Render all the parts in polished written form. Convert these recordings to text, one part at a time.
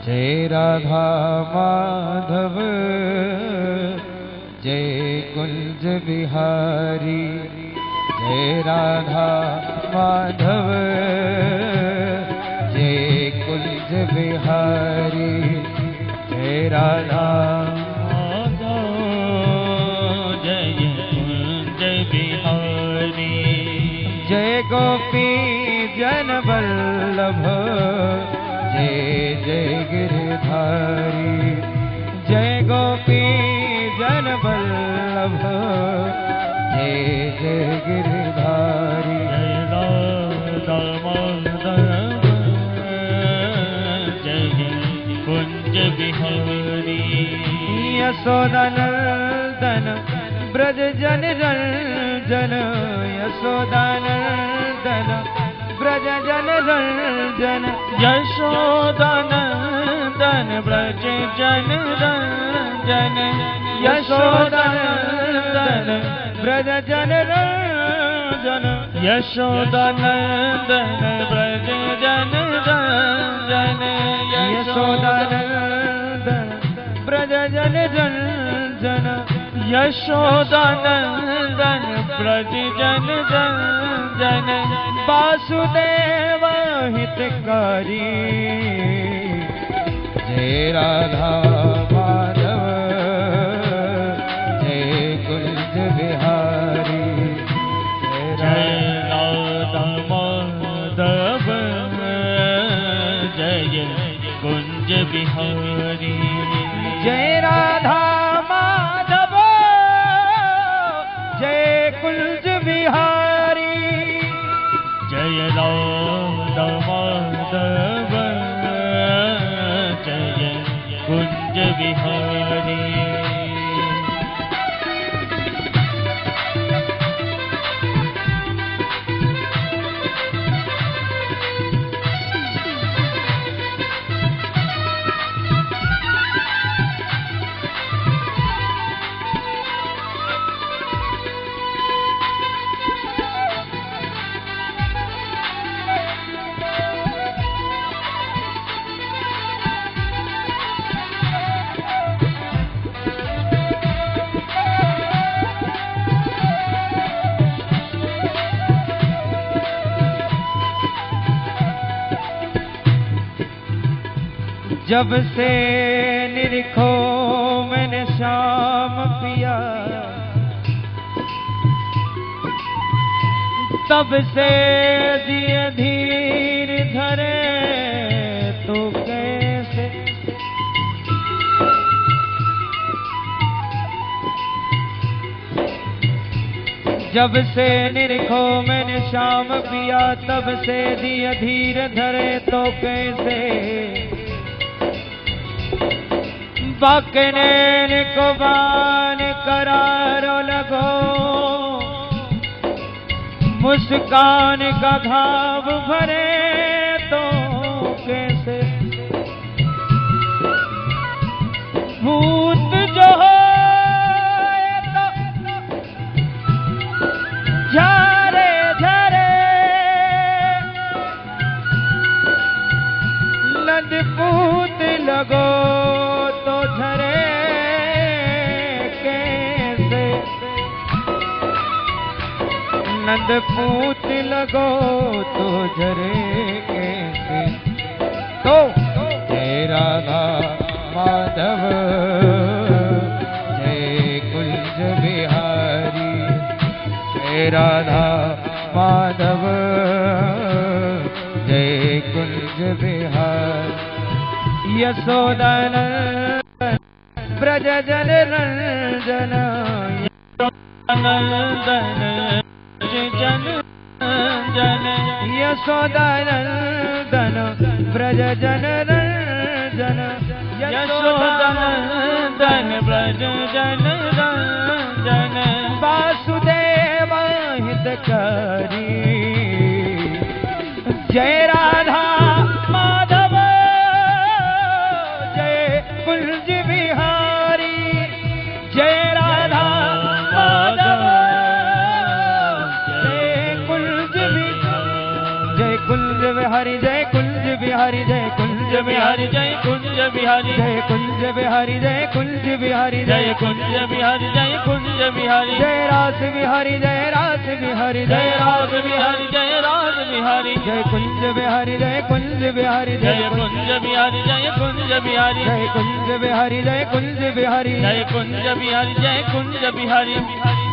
जय राधा माधव जय कुंज बिहारी, जय राधा माधव जय कुंज बिहारी, जय राधा माधव जय कुंज बिहारी, जय गोपी जन वल्लभ जय जय गिरधारी, जय गोपी जन वल्लभ जय जय गिरधारी, जय राधा माधव जय कुंज बिहारी, यशोदानंदन ब्रज जन रंजन, यशोदानंदन ब्रज जन रंजन, यशोदानंदन ब्रज जन रंजन, यशोदानंदन ब्रज जन रंजन, यशोदानंदन ब्रज जन रंजन, यशोदानंदन ब्रज जन रंजन, यशोदानंदन ब्रज जन रंजन, वासुदेव हितकारी, जय राधा माधव जय कुंज बिहारी, जय राधा माधव जय कुंज बिहारी, जय राधा माधव जय कुंज बिहारी, जय राधा माधव जय कुंज बिहारी। जब से निरखो मैंने श्याम पिया, तब से दिए धीर धरे तो कैसे, जब से निरखो मैंने श्याम पिया, तब से दिए धीर धरे तो कैसे, बाकनैन को बान करारो लगो, मुस्कान का घाव भरे तो कैसे, भूत जो हो तो झरे झरे, लदपूत लगो तो झरे कैसे, नंदपूत लगो तो झरे कैसे, तो जय राधा माधव जय कुंज बिहारी, जय राधा माधव जय कुंज बिहारी, यशोदानंदन ब्रज जन रंजन, यशोदानंदन जन रंजन, यशोदानंदन ब्रज जन रंजन, यशोदानंदन ब्रज जन रंजन, वासुदेव हितकारी, जय राधा माधव जय कुंज बिहारी, जय राधा माधव जय कुंज बिहारी, जय कुंज बिहारी, जय कुंज बिहारी, जय कुंज कुंज बिहारी जय कुंज बिहारी जय कुंज बिहारी जय कुंज बिहारी जय कुंज बिहारी जय कुंज बिहारी जय रास बिहारी जय रास बिहारी जय रास बिहारी जय रास बिहारी जय कुंज बिहारी जय कुंज बिहारी जय कुंज बिहारी जय कुंज बिहारी जय कुंज बिहारी जय कुंज बिहारी जय कुंज बिहारी जय कुंज बिहारी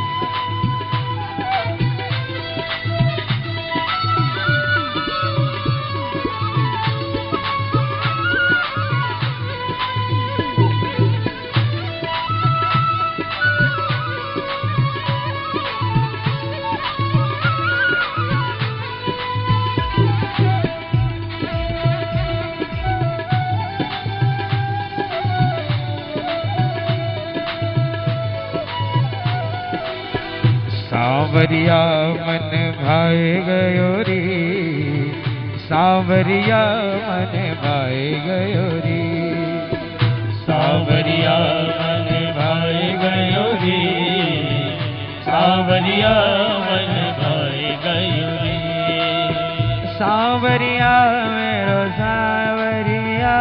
सांवरिया मन भाए गयो रे सांवरिया मन भाए गयो रे सांवरिया मन भाए गयो रे सांवरिया मन भाए गयो रे सांवरिया मेरो सांवरिया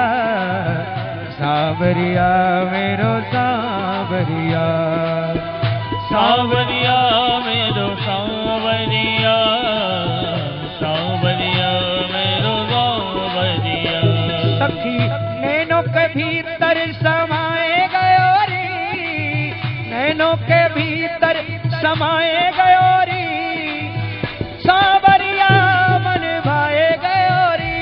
सांवरिया मेरो सांवरिया सांवरिया मेरो सांवरिया सांवरिया मेरो सांवरिया सखी नैनों के भीतर समाए गयो रे नैनों के भीतर समाए गयो रे सांवरिया मन भाए गयो रे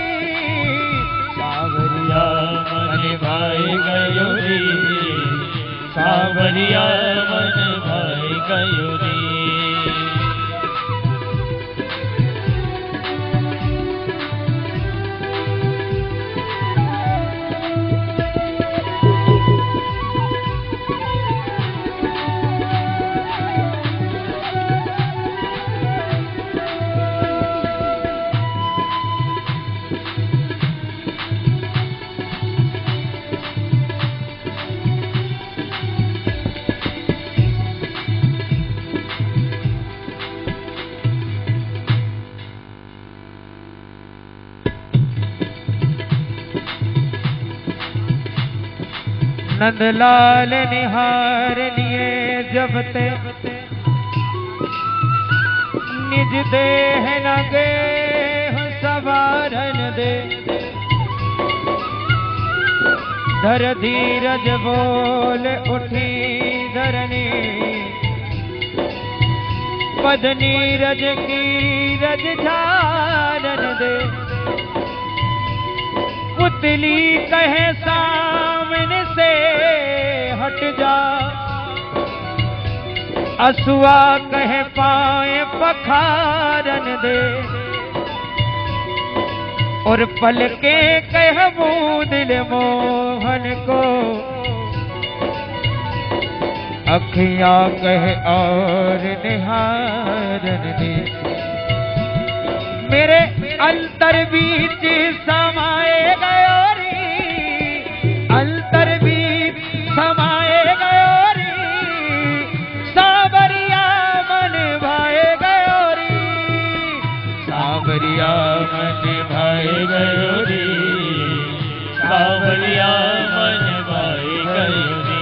सांवरिया मन भाए गयो रे सांवरिया मन भाए गयो रे नंदलाल निहार लिए जब ते निज देह न गेह सवारन दे धर धीरज बोल उठी धरनी पद नीरज की रज झारन दे पुतली कहे सामने से हट जा असुआ कहे पाए पखारन दे और पलके कह बूंदिल मोहन को अखियां कह और निहारन दे मेरे अंतर बीच समाए गयो रे अंतर बीच समाए गयो रे सांवरिया मन भाए गयो रे सांवरिया मन भाए गयो रे सांवरिया मन भाए गयो रे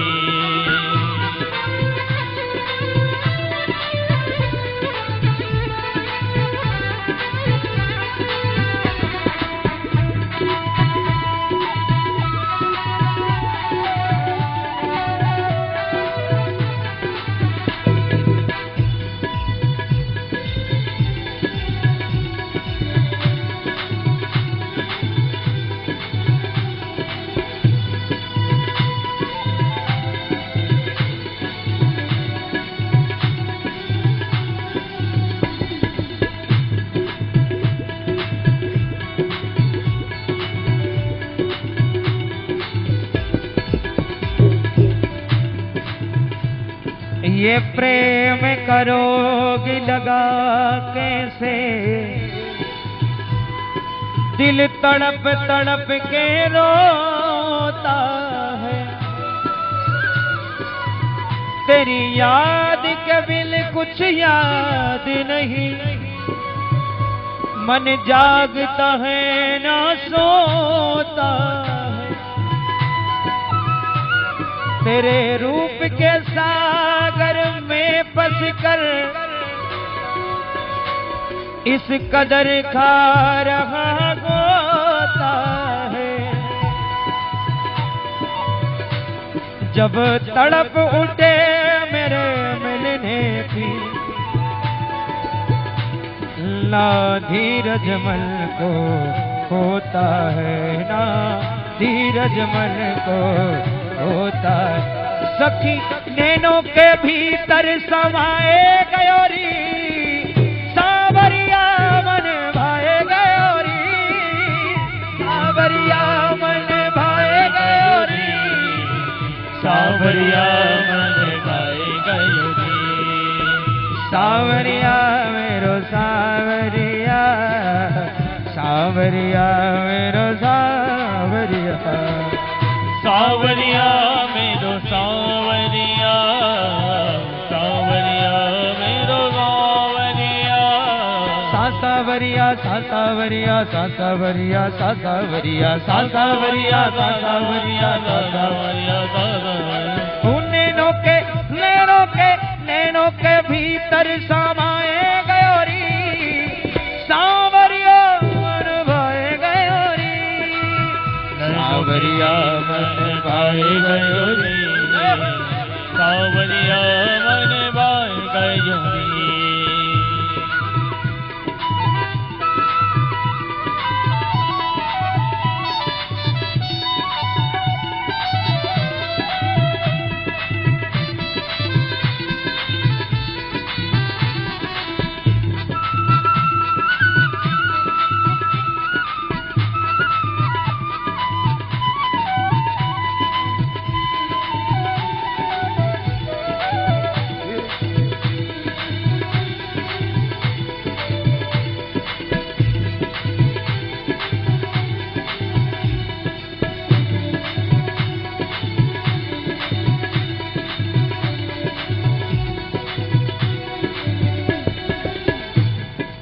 ये प्रेम करोगी लगा कैसे दिल तड़प तड़प के रोता है तेरी याद के बिन कुछ याद नहीं मन जागता है ना सोता तेरे रूप के सागर में फंस कर इस कदर खा रहा होता है। जब तड़प उठे मेरे मिलने की, ना धीरज मन को होता है, ना धीरज मन को होता है। सखी नैनों के भीतर समाए गयोरी, सावरिया मन भाए गयोरी, सावरिया मन भाए गयोरी, सावरिया मन भाए गयोरी। सावरिया मेरो सावरिया, सावरिया मेरो सावरिया, सावरिया मेरो सावरिया, सावरिया मेरो सावरिया। सावरिया सावरिया सावरिया सावरिया सावरिया सावरिया सावरिया। नैनों के भीतर समाए गयोरी, सावरिया मन भाए गयोरी, सावरिया मन भाए गयोरी, सावरिया मन भाए गयोरी।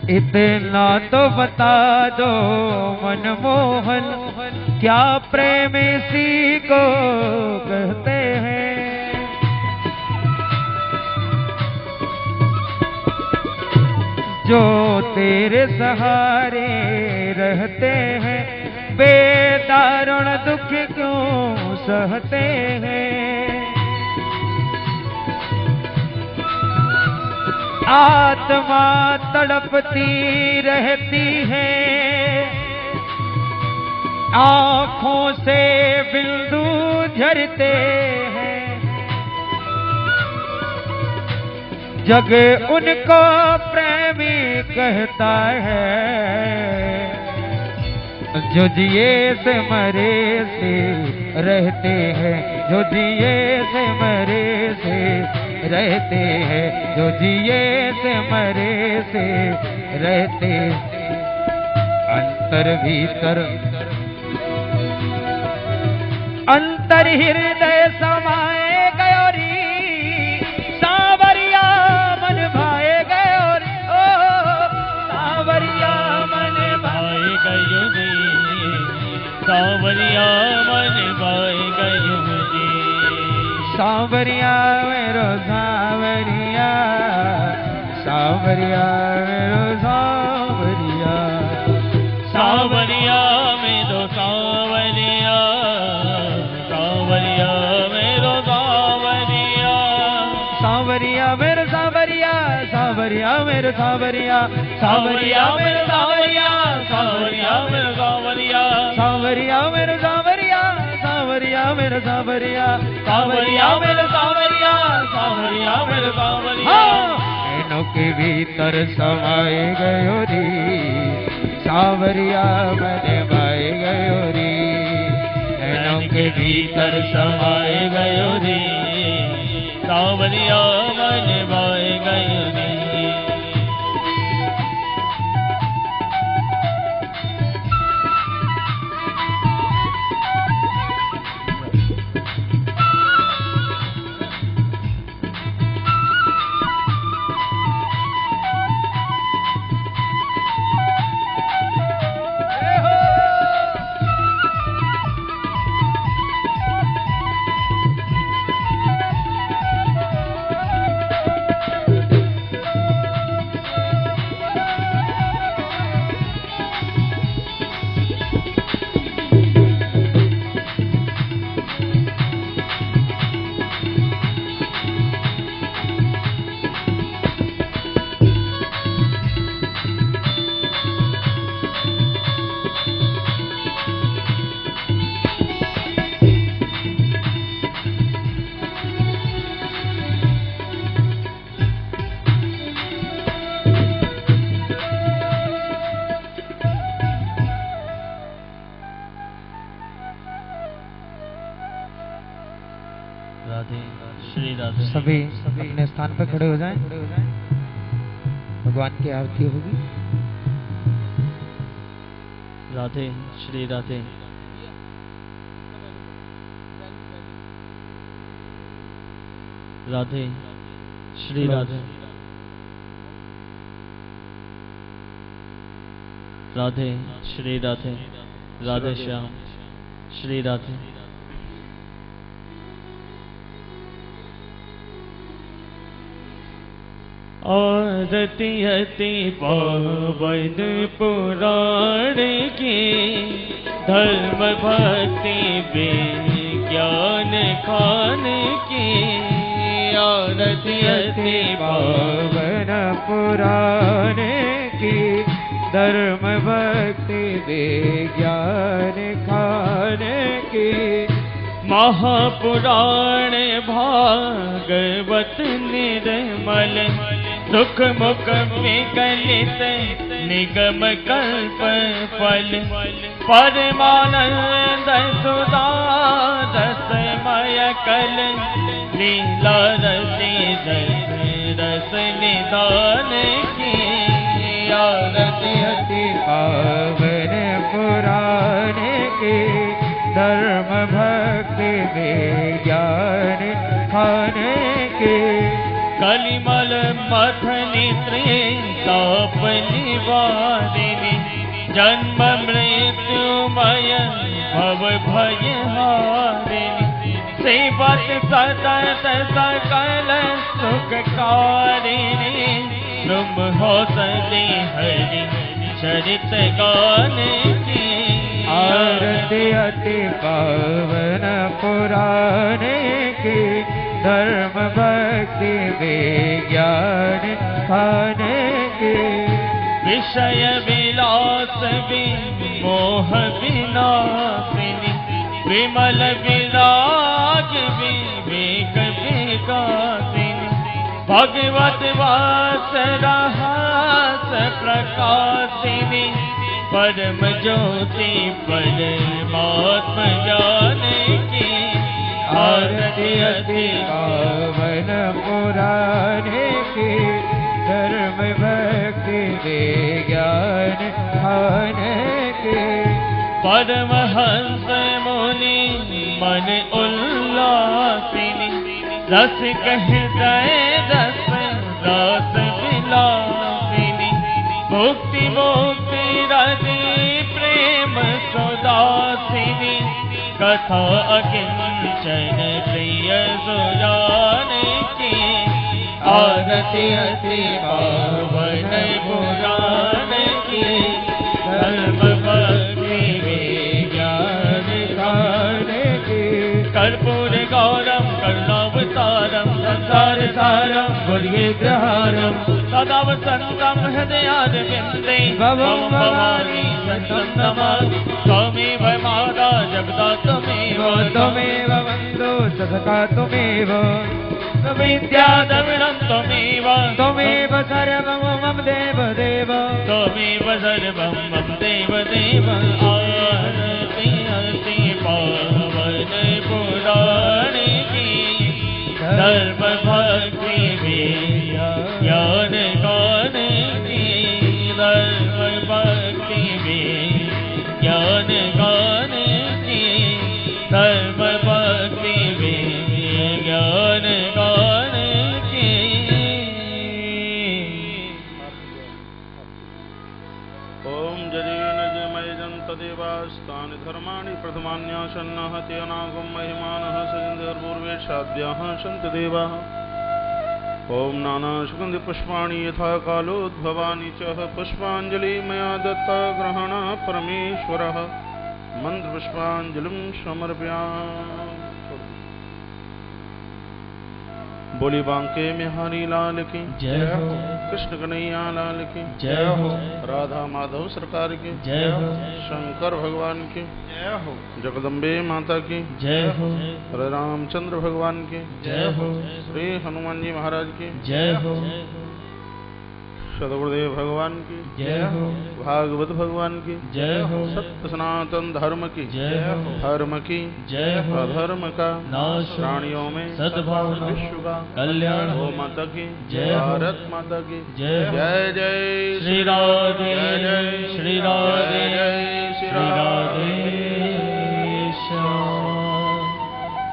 इतना तो बता दो मनमोहन, क्या प्रेम इसी को कहते हैं। जो तेरे सहारे रहते हैं, बेदारुण दुख क्यों सहते हैं। आत्मा तड़पती रहती है, आँखों से बिंदु झरते हैं। जग उनको प्रेमी कहता है, जो जिए से मरे से रहते हैं, जो जिए से मरे से रहते हैं, जो जिए से मरे से रहते। अंतर भीतर अंतर हृदय समाए गयोरी, सावरिया मन भाए गयोरी, ओ सावरिया मन भाए गयोरी, सावरिया मन भाए गयोरी। सावरिया मेरो सावरिया, सावरिया मेरो सावरिया, सावरिया मेरो सावरिया, सावरिया मेरो सावरिया, सावरिया मेरो सावरिया, सावरिया मेरो सावरिया, सावरिया मेरो सावरिया, सावरिया मेरो सावरिया, सावरिया मेरो सावरिया, सावरिया मेरो सावरिया, सावरिया मेरो सावरिया, सावरिया मेरो सावरिया। नैनों के भीतर समाए गयोरी, सावरिया मन भाए गयोरी। नैनों के भीतर समाए गयोरी, सावरिया मन भाए गयोरी। राधे श्री राधे। सभी अपने स्थान पर खड़े हो जाएं। भगवान की आरती होगी। राधे श्री राधे। राधे श्री राधे। राधे श्री राधे। राधे श्याम श्री राधे। आरती अति पावन पुराण की, धर्म भक्ति विज्ञान खान की। आरती अति पावन पुराण की, धर्म भक्ति विज्ञान खान की। महापुराण भागवत निर्मल, सुख मुख विकलित निगम कल्प फल। परमानंद सुधा रसमय कल, लीला रसी रस रस निदान की। आरती अति पावन पुराण की, धर्म भक्ति विज्ञान खान की। कलिमल मथनी त्रिताप निवारिणी, जन्म मृत्युमय भव भय हारिणी। सेवत सतत सकल सुखकारिणी, तुम हो सदी हरि चरित गान की। आरती अति पावन पुराण की, धर्म भक्ति विज्ञान खान की। विषय विलास विमोह विनाशिनी, विमल विराग विवेक विकासिनी। भगवत वास रहस प्रकाशिनी, परम ज्योति परमात्म ज्ञान की। आरती अति पावन पुराण की, धर्म भक्ति विज्ञान खान की। परमहंस मुनि मन उल्लासिनी, रस हृदय रस रस विलासिनी। मुक्ति मुक्ति रति प्रेम सुदासिनी, कथा अकिंचन प्रिय सुजान की। आरती अति पावन पुराण की, धर्म भक्ति विज्ञान खान की। कर्पूर गौरम करुणावतारम, संसार सारम गुरुविग्रहारम। सदा वसन्तं हृदयारविन्दे, भवं भवानी सतं नमामि। त्वमेव माता जगदा त्वमेव, त्वमेव बन्धु सखा त्वमेव। विद्या द्रविणं त्वमेव, त्वमेव सर्वं मम देव देव। त्वमेव सर्वं मम देव देव। आरती अति पावन पुराण की, धर्म भक्ति विज्ञान गान की। धर्म भक्ति विज्ञान गान की, धर्म भक्ति विज्ञान गान की। ओम जरेन जमयजंत देवास्तानि धर्माणि प्रथमान्यासन्नः ते अनागम महिमानः सजन्धर्पूर्वेशाद्याः सन्ति देवाः। ओम नानासुगन्धि पुष्पाणि यथा कालोद्भवानि च, पुष्पाञ्जलि मया दत्ता ग्रहण परमेश्वरः। मंत्रपुष्पाञ्जलिं समर्पयामि। बोली बांके बिहारी लाल की जय हो। कृष्ण कन्हैया लाल की जय हो। राधा माधव सरकार की जय हो। शंकर भगवान की जय हो। जगदम्बे माता की जय हो। श्री रामचंद्र भगवान की जय हो। श्री हनुमान जी महाराज की जय हो। सदगुरुदेव भगवान की जय हो, भागवत भगवान की जय हो, सत्य सनातन धर्म की जय हो, धर्म की जय हो, अधर्म का नाश हो, प्राणियों में सद्भावना, विश्व का कल्याण हो, गौ माता की जय हो, भारत माता की जय हो, जय जय श्री राधे, जय जय श्री राधे, जय जय श्री राधे श्याम।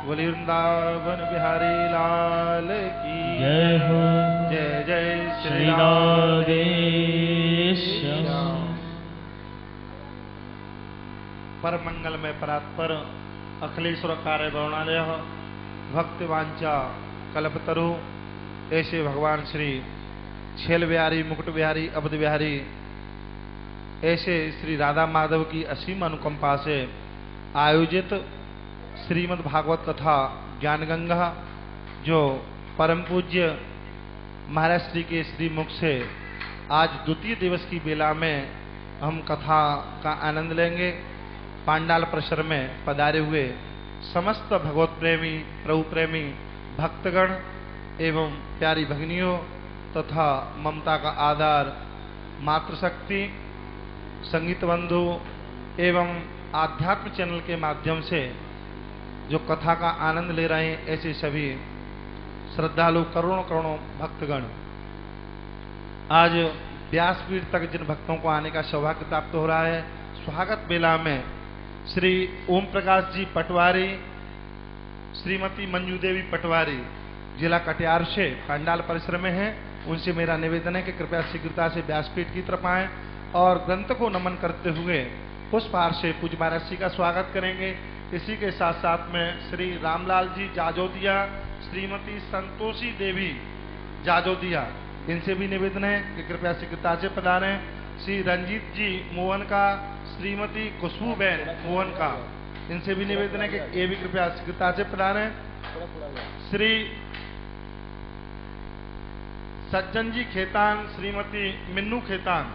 बोलिए वृंदावन बिहारी लाल की जय हो, जय जय श्री राधे श्याम। पर मंगल में परात्पर अखिलेश्वर कार्य भवनालय भक्ति वांछा कल्पतरु ऐसे भगवान श्री छेल बिहारी मुकुट बिहारी अवध बिहारी ऐसे श्री राधा माधव की असीम अनुकंपा से आयोजित श्रीमद् भागवत कथा ज्ञान गंगा जो परम पूज्य महाराज श्री के श्री मुख से आज द्वितीय दिवस की बेला में हम कथा का आनंद लेंगे। पांडाल परिसर में पधारे हुए समस्त भगवत प्रेमी प्रभु प्रेमी भक्तगण एवं प्यारी भगिनियों तथा ममता का आधार मातृशक्ति संगीत बंधु एवं आध्यात्म चैनल के माध्यम से जो कथा का आनंद ले रहे हैं ऐसे सभी श्रद्धालु करोड़ों करोड़ों भक्तगण आज व्यासपीठ तक जिन भक्तों को आने का सौभाग्य प्राप्त हो रहा है, स्वागत बेला में श्री ओम प्रकाश जी पटवारी, श्रीमती मंजू देवी पटवारी जिला कटिहार से पांडाल परिसर में हैं। उनसे मेरा निवेदन है कि कृपया शीघ्रता से व्यासपीठ की तरफ आएं और ग्रंथ को नमन करते हुए पुष्पहार से पूज्य महाराज जी का स्वागत करेंगे। इसी के साथ साथ में श्री रामलाल जी जाजोदिया, श्रीमती संतोषी देवी जाजोदिया, इनसे भी निवेदन है कि कृपया शीघ्रता से पधारें। श्री रंजीत जी मोहन का, श्रीमती खुशबू बहन मोहन का, इनसे भी निवेदन है कि ये भी कृपया शीघ्रता से पधारें। श्री सज्जन जी खेतान, श्रीमती मिन्नू खेतान,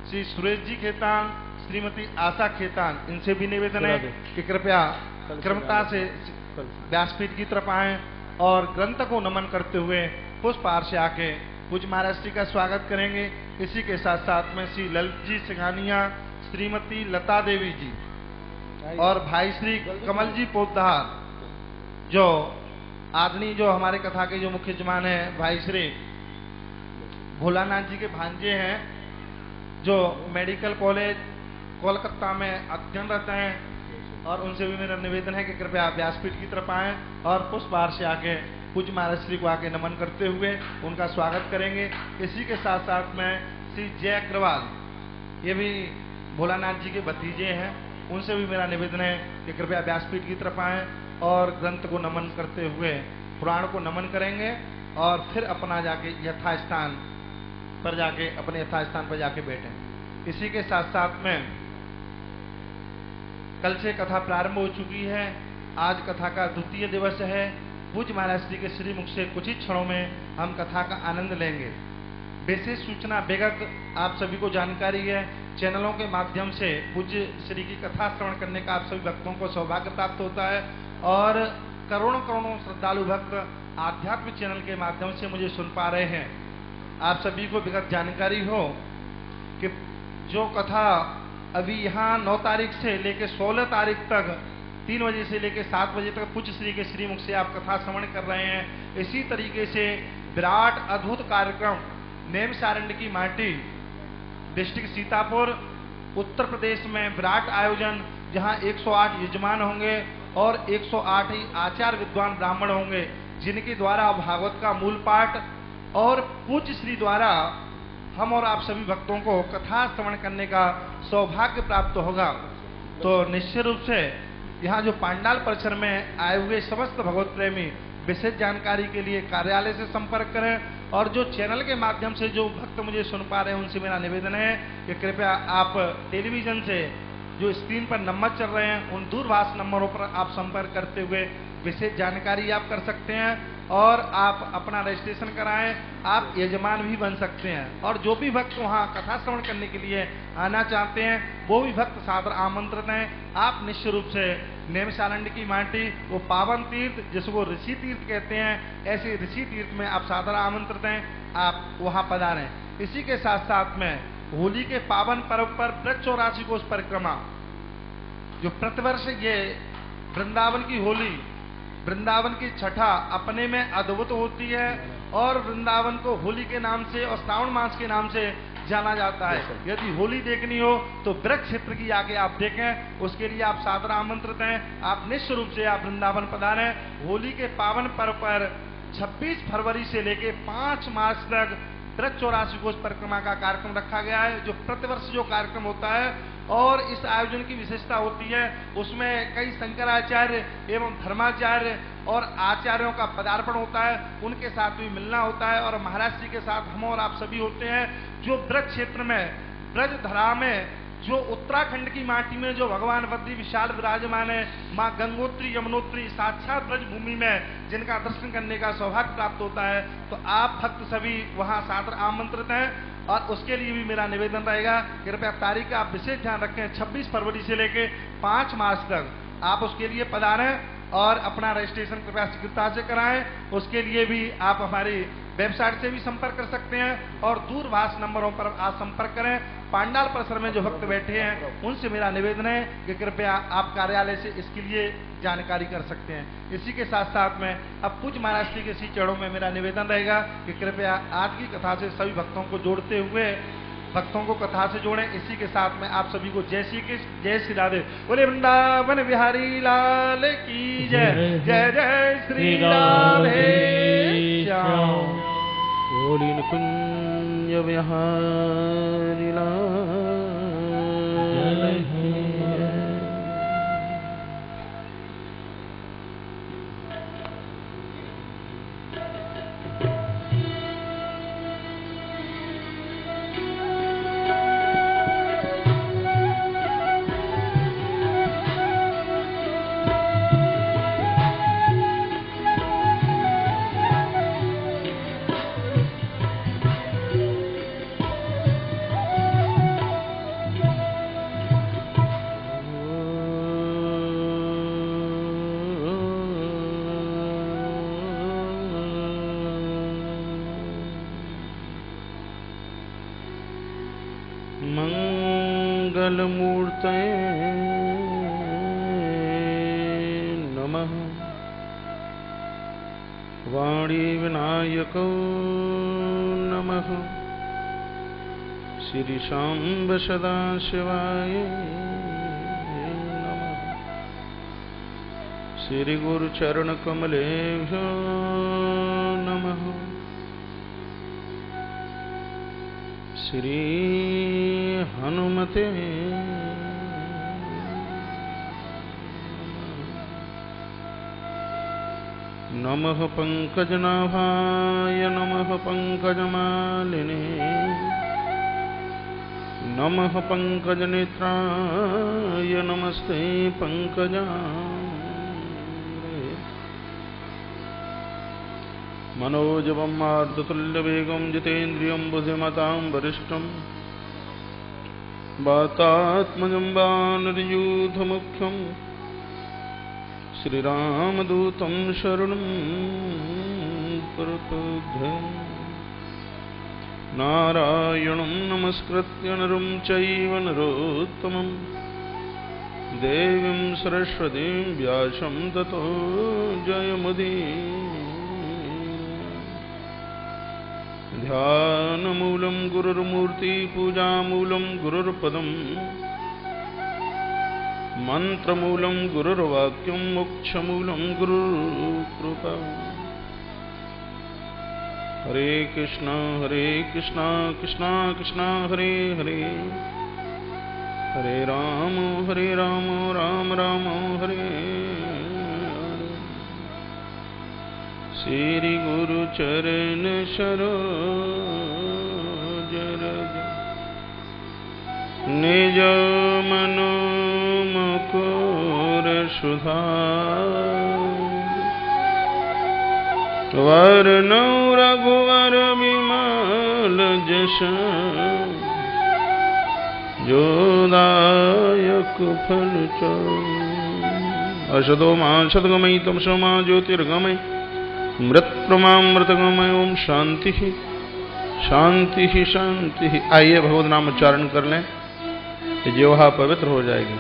श्री सुरेश जी खेतान, श्रीमती आशा खेतान, इनसे भी निवेदन है कि कृपया क्रमता से व्यासपीठ की तरफ आएं और ग्रंथ को नमन करते हुए पुष्पहार से आके पूज्य महाराज जी का स्वागत करेंगे। इसी के साथ साथ में श्री ललित जी सिंघानिया, श्रीमती लता देवी जी और भाई श्री कमल जी पोद्दार, जो आदमी जो हमारे कथा के जो मुख्य जमान है भाई श्री भोलानाथ जी के भांजे हैं, जो मेडिकल कॉलेज कोलकाता में अध्ययनरत हैं, और उनसे भी मेरा निवेदन है कि कृपया व्यासपीठ की तरफ आएं और पुष्पहार से आके पूज्य महाराज श्री को आके नमन करते हुए उनका स्वागत करेंगे। इसी के साथ साथ में श्री जय अग्रवाल, ये भी भोलानाथ जी के भतीजे हैं, उनसे भी मेरा निवेदन है कि कृपया व्यासपीठ की तरफ आएं और ग्रंथ को नमन करते हुए पुराण को नमन करेंगे और फिर अपना जाके यथास्थान पर जाके अपने यथास्थान पर जाके बैठें। इसी के साथ साथ में कल से कथा प्रारंभ हो चुकी है। आज कथा का द्वितीय दिवस है। पूज्य महाराज जी के श्री मुख से कुछ ही क्षणों में हम कथा का आनंद लेंगे। विशेष सूचना बेगत आप सभी को जानकारी है, चैनलों के माध्यम से पूज्य श्री की कथा श्रवण करने का आप सभी भक्तों को सौभाग्य प्राप्त होता है और करोड़ों करोड़ों श्रद्धालु भक्त आध्यात्मिक चैनल के माध्यम से मुझे सुन पा रहे हैं। आप सभी को विगत जानकारी हो कि जो कथा अभी यहाँ 9 तारीख से लेकर 16 तारीख तक 3 बजे से लेकर 7 बजे तक पूज्य श्री के श्रीमुख से आप कथा श्रवण कर रहे हैं। इसी तरीके से विराट अद्भुत कार्यक्रम नेम सारंड की माटी डिस्ट्रिक्ट सीतापुर उत्तर प्रदेश में विराट आयोजन, जहाँ 108 यजमान होंगे और 108 ही आचार्य विद्वान ब्राह्मण होंगे, जिनके द्वारा भागवत का मूल पाठ और पूज्य श्री द्वारा हम और आप सभी भक्तों को कथा श्रवण करने का सौभाग्य प्राप्त होगा। तो निश्चित रूप से यहाँ जो पांडाल परिसर में आए हुए समस्त भगवत प्रेमी विशेष जानकारी के लिए कार्यालय से संपर्क करें और जो चैनल के माध्यम से जो भक्त मुझे सुन पा रहे हैं उनसे मेरा निवेदन है कि कृपया आप टेलीविजन से जो स्क्रीन पर नंबर चल रहे हैं उन दूरभाष नंबरों पर आप संपर्क करते हुए विशेष जानकारी आप कर सकते हैं और आप अपना रजिस्ट्रेशन कराएं, आप यजमान भी बन सकते हैं। और जो भी भक्त वहाँ कथा श्रवण करने के लिए आना चाहते हैं वो भी भक्त सादर आमंत्रित हैं। आप निश्चित रूप से नेम सारंड की माटी, वो पावन तीर्थ जिसको ऋषि तीर्थ कहते हैं, ऐसे ऋषि तीर्थ में आप सादर आमंत्रित हैं, आप वहाँ पधारें। इसी के साथ साथ में होली के पावन पर्व पर वृक्ष और राशि कोष परिक्रमा, जो प्रतिवर्ष ये वृंदावन की होली, वृंदावन की छठा अपने में अद्भुत होती है और वृंदावन को होली के नाम से और श्रावण मास के नाम से जाना जाता है। यदि होली देखनी हो तो वृक्ष क्षेत्र की आगे आप देखें, उसके लिए आप सादर आमंत्रित हैं। आप निश्चित रूप से आप वृंदावन पधारें। होली के पावन पर्व पर 26 फरवरी से लेके 5 मार्च तक वृक्ष और राशि कोष परिक्रमा का कार्यक्रम रखा गया है, जो प्रतिवर्ष जो कार्यक्रम होता है। और इस आयोजन की विशेषता होती है, उसमें कई शंकराचार्य एवं धर्माचार्य और आचार्यों का पदार्पण होता है, उनके साथ भी मिलना होता है और महाराज जी के साथ हम और आप सभी होते हैं। जो ब्रज क्षेत्र में, ब्रज धरा में, जो उत्तराखंड की माटी में जो भगवान बद्री विशाल विराजमान है, माँ गंगोत्री यमुनोत्री साक्षात ब्रज भूमि में जिनका दर्शन करने का सौभाग्य प्राप्त होता है, तो आप भक्त सभी वहां सादर आमंत्रित हैं। और उसके लिए भी मेरा निवेदन रहेगा, कृपया तारीख का आप विशेष ध्यान रखें। 26 फरवरी से लेके 5 मार्च तक आप उसके लिए पधारें और अपना रजिस्ट्रेशन कृपया शीघ्रता से कराएं। उसके लिए भी आप हमारी वेबसाइट से भी संपर्क कर सकते हैं और दूरभाष नंबरों पर आप संपर्क करें। पांडाल परिसर में जो भक्त बैठे हैं उनसे मेरा निवेदन है कि कृपया आप कार्यालय से इसके लिए जानकारी कर सकते हैं। इसी के साथ साथ में अब पूज्य महाराज जी के श्री चरणों में मेरा निवेदन रहेगा कि कृपया आज की कथा से सभी भक्तों को जोड़ते हुए भक्तों को कथा से जोड़ें। इसी के साथ में आप सभी को जय श्री कृष्ण, जय श्री राधे, बोले वृंदावन बिहारी लाल की जय, जय जय श्री राधे श्याम, बोली कुंज बिहारी लाल मंगलमूर्तये नमः। वाणी विनायको नमः। श्री शांब सदाशिवाय नमः। श्री गुरु चरण कमलेभ्यो नमः। श्री हनुमते नमः। पंकजनाभाय नमः। पंकजमालिने नमः। पंकजनेत्राय नमस्ते पंकजाय। मनोजवं मारुततुल्यवेगं जितेन्द्रियं बुद्धिमतां वरिष्ठं वातात्मजं वानरयूथमुख्यं श्रीरामदूतं शरणं प्रपद्ये। नारायणं नमस्कृत्य नरं चैव नरोत्तमं देवीं सरस्वतीं व्यासं ततो जयमुदीरये। ध्यानमूलं गुरुर्मूर्ति पूजामूलं गुरुर्पदम् मंत्रमूलं गुरुर्वाक्यं मोक्षमूलं गुरुकृपा। हरे कृष्णा कृष्णा कृष्णा हरे हरे, हरे राम राम राम हरे हरे। श्री गुरु चरण सरोज रज निज मनो मुकुर सुधार। वरनौ रघुवर विमल जस जोदायक फल अशदो मां सद्गमयि तमसो मां ज्योतिर्गमयि मृत्युमामृतगमय। ओम शांति शांति ही शांति ही। आइए भगवत नाम उच्चारण कर लें, जिह्वा पवित्र हो जाएगी।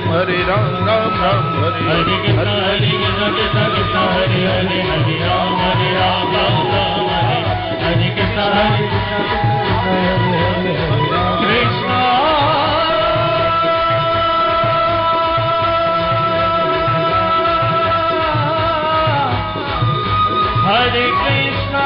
Hare Ram Ram Ram Hare Hare Hare Krishna Krishna Hare Hare Hare Ram Ram Ram Hare Krishna Krishna Hare Krishna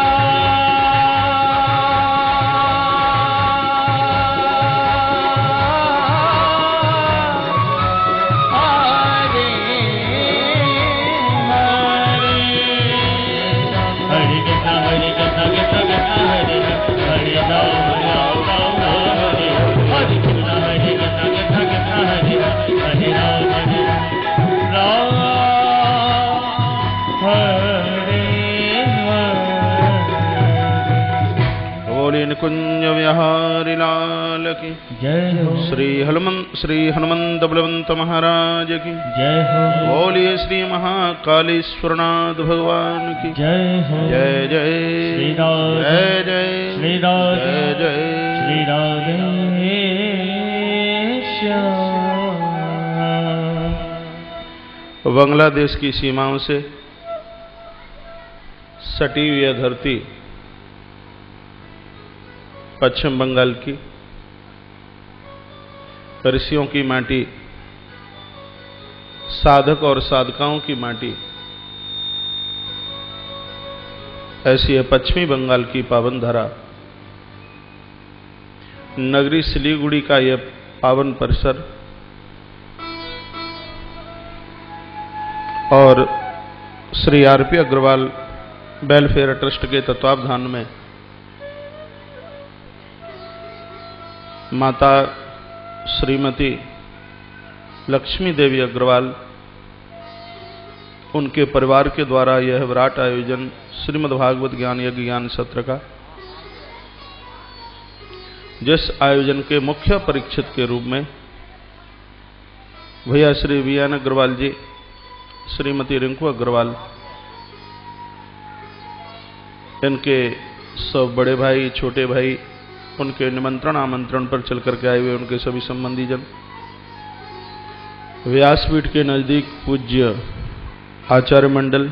कुंज विहारी लाल की जय हो। श्री हनुमंत बलवंत महाराज की जय हो। बोलिए श्री महाकालेश्वरनाथ भगवान की जय हो। जय जय श्री राधे जय जय श्री राधे जय जय श्री राधे श्याम। बांग्लादेश की सीमाओं से सटी हुई यह धरती पश्चिम बंगाल की ऋषियों की माटी, साधक और साधकाओं की माटी, ऐसी है पश्चिमी बंगाल की पावन धरा। नगरी सिलीगुड़ी का यह पावन परिसर और Shri R P Agarwal welfare trust के तत्वावधान में माता श्रीमती लक्ष्मी देवी अग्रवाल उनके परिवार के द्वारा यह विराट आयोजन श्रीमद् भागवत ज्ञान यज्ञ ज्ञान सत्र का, जिस आयोजन के मुख्य परीक्षित के रूप में भैया श्री वीएन अग्रवाल जी, श्रीमती रिंकू अग्रवाल, इनके सब बड़े भाई छोटे भाई, उनके निमंत्रण आमंत्रण पर चल करके आए हुए उनके सभी संबंधी जन, व्यासपीठ के नजदीक पूज्य आचार्य मंडल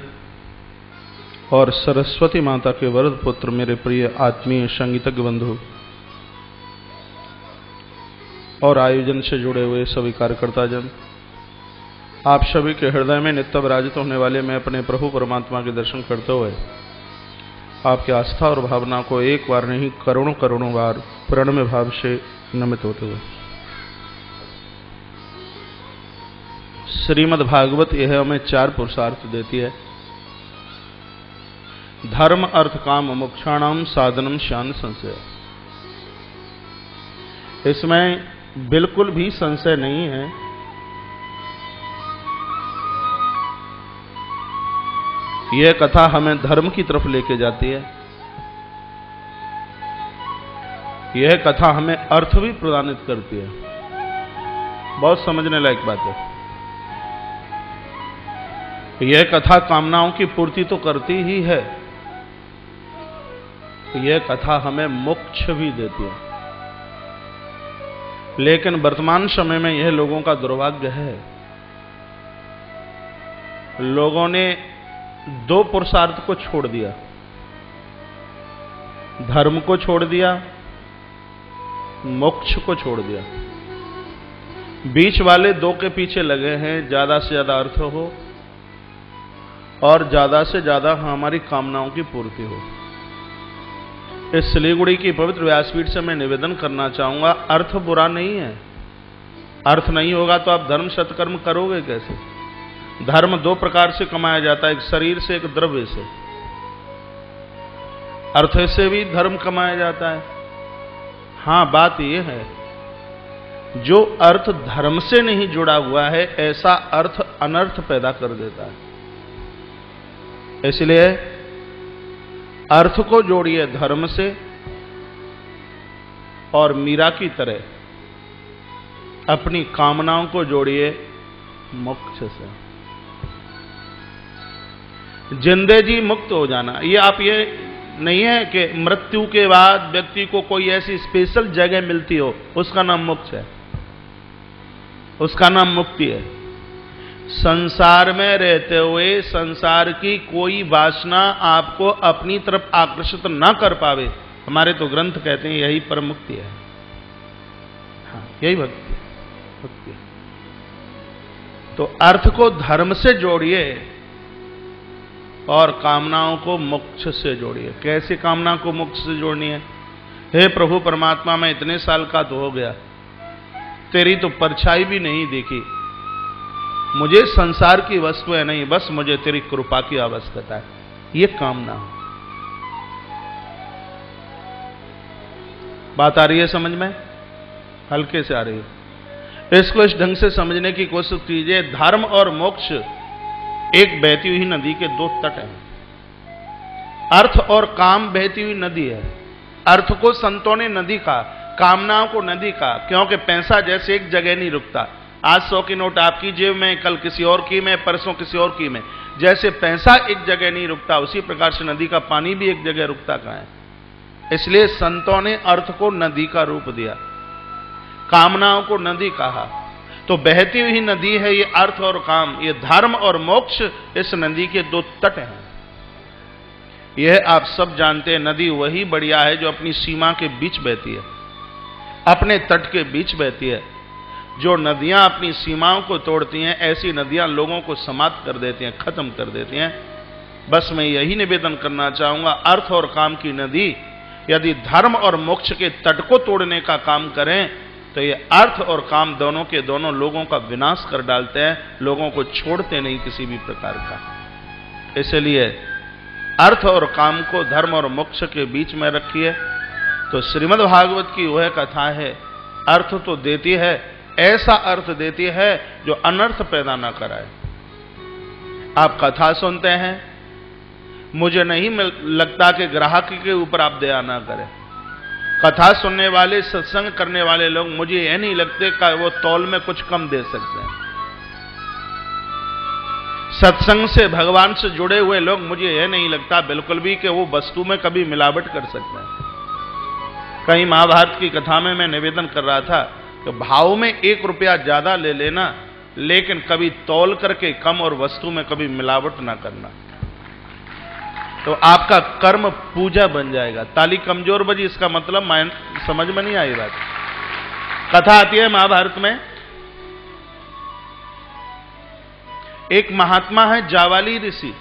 और सरस्वती माता के वरद पुत्र मेरे प्रिय आत्मीय संगीतज्ञ बंधु और आयोजन से जुड़े हुए सभी कार्यकर्ता जन, आप सभी के हृदय में नित्य विराजित होने वाले मैं अपने प्रभु परमात्मा के दर्शन करते हुए आपकी आस्था और भावना को एक बार नहीं करोड़ों करोड़ों बार प्रणम्य भाव से नमित होते हुए, श्रीमद् भागवत यह हमें 4 पुरुषार्थ देती है। धर्म अर्थ काम मोक्षाणाम साधनम शान संशय। इसमें बिल्कुल भी संशय नहीं है। यह कथा हमें धर्म की तरफ लेके जाती है। यह कथा हमें अर्थ भी प्रदानित करती है। बहुत समझने लायक बात है। यह कथा कामनाओं की पूर्ति तो करती ही है, यह कथा हमें मोक्ष भी देती है। लेकिन वर्तमान समय में यह लोगों का दुर्भाग्य है, लोगों ने 2 पुरुषार्थ को छोड़ दिया, धर्म को छोड़ दिया, मोक्ष को छोड़ दिया। बीच वाले 2 के पीछे लगे हैं, ज्यादा से ज्यादा अर्थ हो और ज्यादा से ज्यादा हमारी कामनाओं की पूर्ति हो। इस सिलीगुड़ी की पवित्र व्यासपीठ से मैं निवेदन करना चाहूंगा, अर्थ बुरा नहीं है। अर्थ नहीं होगा तो आप धर्म सत्कर्म करोगे कैसे? धर्म 2 प्रकार से कमाया जाता है, एक शरीर से, एक द्रव्य से। अर्थ से भी धर्म कमाया जाता है। हाँ, बात यह है, जो अर्थ धर्म से नहीं जुड़ा हुआ है, ऐसा अर्थ अनर्थ पैदा कर देता है। इसलिए अर्थ को जोड़िए धर्म से और मीरा की तरह अपनी कामनाओं को जोड़िए मोक्ष से। जिंदे जी मुक्त हो जाना, ये आप ये नहीं है कि मृत्यु के बाद व्यक्ति को कोई ऐसी स्पेशल जगह मिलती हो, उसका नाम मोक्ष है, उसका नाम मुक्ति है। संसार में रहते हुए संसार की कोई वासना आपको अपनी तरफ आकर्षित ना कर पावे, हमारे तो ग्रंथ कहते हैं यही परम मुक्ति है। हाँ, यही भक्ति है। तो अर्थ को धर्म से जोड़िए और कामनाओं को मोक्ष से जोड़िए। कैसे कामना को मोक्ष से जोड़नी है? हे प्रभु परमात्मा, मैं इतने साल का तो हो गया, तेरी तो परछाई भी नहीं देखी, मुझे संसार की वस्तुएं नहीं, बस मुझे तेरी कृपा की आवश्यकता है। ये कामना। बात आ रही है समझ में? हल्के से आ रही है। इसको इस ढंग से समझने की कोशिश कीजिए। धर्म और मोक्ष एक बहती हुई नदी के 2 तट हैं। अर्थ और काम बहती हुई नदी है। अर्थ को संतों ने नदी कहा, कामनाओं को नदी कहा, क्योंकि पैसा जैसे एक जगह नहीं रुकता। आज 100 की नोट आपकी जेब में, कल किसी और की में, परसों किसी और की में। जैसे पैसा एक जगह नहीं रुकता, उसी प्रकार से नदी का पानी भी एक जगह रुकता कहां है। इसलिए संतों ने अर्थ को नदी का रूप दिया, कामनाओं को नदी कहा। तो बहती हुई नदी है ये अर्थ और काम, ये धर्म और मोक्ष इस नदी के दो तट हैं। यह आप सब जानते हैं, नदी वही बढ़िया है जो अपनी सीमा के बीच बहती है, अपने तट के बीच बहती है। जो नदियां अपनी सीमाओं को तोड़ती हैं, ऐसी नदियां लोगों को समाप्त कर देती हैं, खत्म कर देती हैं। बस मैं यही निवेदन करना चाहूंगा, अर्थ और काम की नदी यदि धर्म और मोक्ष के तट को तोड़ने का काम करें तो ये अर्थ और काम दोनों के दोनों लोगों का विनाश कर डालते हैं, लोगों को छोड़ते नहीं किसी भी प्रकार का। इसलिए अर्थ और काम को धर्म और मोक्ष के बीच में रखिए। तो श्रीमद् भागवत की वह कथा है, अर्थ तो देती है, ऐसा अर्थ देती है जो अनर्थ पैदा ना कराए। आप कथा सुनते हैं, मुझे नहीं लगता कि ग्राहक के ऊपर आप दया ना करें। कथा सुनने वाले, सत्संग करने वाले लोग, मुझे यह नहीं लगते कि वो तौल में कुछ कम दे सकते हैं। सत्संग से, भगवान से जुड़े हुए लोग, मुझे यह नहीं लगता बिल्कुल भी कि वो वस्तु में कभी मिलावट कर सकते हैं। कहीं महाभारत की कथा में मैं निवेदन कर रहा था कि भाव में 1 रुपया ज्यादा ले लेना, लेकिन कभी तौल करके कम और वस्तु में कभी मिलावट ना करना, तो आपका कर्म पूजा बन जाएगा। ताली कमजोर बजी, इसका मतलब समझ में नहीं आई बात। कथा आती है महाभारत में, एक महात्मा है जावाली ऋषि,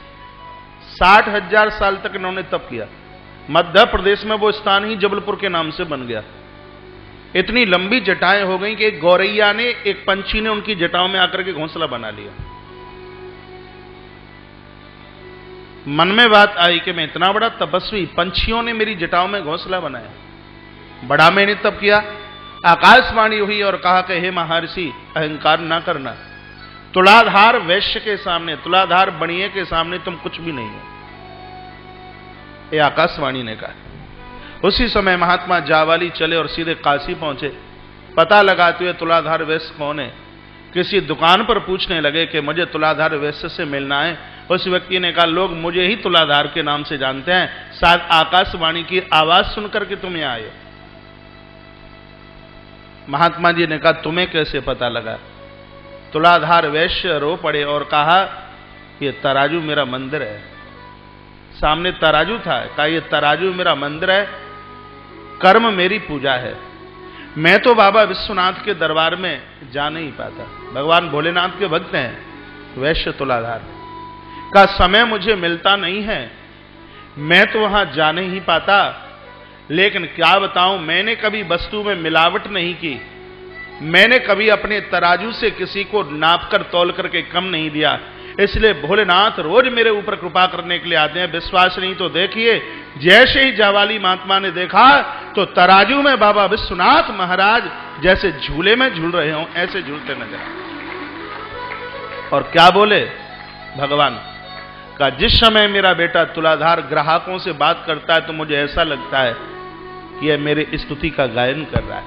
60,000 साल तक इन्होंने तप किया। मध्य प्रदेश में वो स्थान ही जबलपुर के नाम से बन गया। इतनी लंबी जटाएं हो गई कि एक गौरैया ने, एक पंछी ने उनकी जटाओं में आकर के घोंसला बना लिया। मन में बात आई कि मैं इतना बड़ा तपस्वी, पंछियों ने मेरी जटाओं में घोंसला बनाया, बड़ा मैंने तप किया। आकाशवाणी हुई और कहा कि हे महर्षि, अहंकार ना करना, तुलाधार वैश्य के सामने, तुलाधार बणिये के सामने तुम कुछ भी नहीं हो। ये आकाशवाणी ने कहा। उसी समय महात्मा जावाली चले और सीधे काशी पहुंचे। पता लगाते हुए तुलाधार वैश्य कौन है, किसी दुकान पर पूछने लगे कि मुझे तुलाधार वैश्य से मिलना है। उस व्यक्ति ने कहा, लोग मुझे ही तुलाधार के नाम से जानते हैं, शायद आकाशवाणी की आवाज सुनकर के तुम यहां आए। महात्मा जी ने कहा, तुम्हें कैसे पता लगा? तुलाधार वैश्य रो पड़े और कहा, ये तराजू मेरा मंदिर है। सामने तराजू था, कहा ये तराजू मेरा मंदिर है, कर्म मेरी पूजा है। मैं तो बाबा विश्वनाथ के दरबार में जा नहीं पाता, भगवान भोलेनाथ के भक्त हैं। वैश्य तुलाधार का समय मुझे मिलता नहीं है, मैं तो वहां जा नहीं पाता। लेकिन क्या बताऊं, मैंने कभी वस्तु में मिलावट नहीं की, मैंने कभी अपने तराजू से किसी को नाप कर तौल करके कम नहीं दिया। इसलिए भोलेनाथ रोज मेरे ऊपर कृपा करने के लिए आते हैं। विश्वास नहीं तो देखिए, जैसे ही जावाली महात्मा ने देखा तो तराजू में बाबा विश्वनाथ महाराज जैसे झूले में झूल रहे हों, ऐसे झूलते नजर। और क्या बोले भगवान का, जिस समय मेरा बेटा तुलाधार ग्राहकों से बात करता है तो मुझे ऐसा लगता है कि यह मेरे स्तुति का गायन कर रहा है।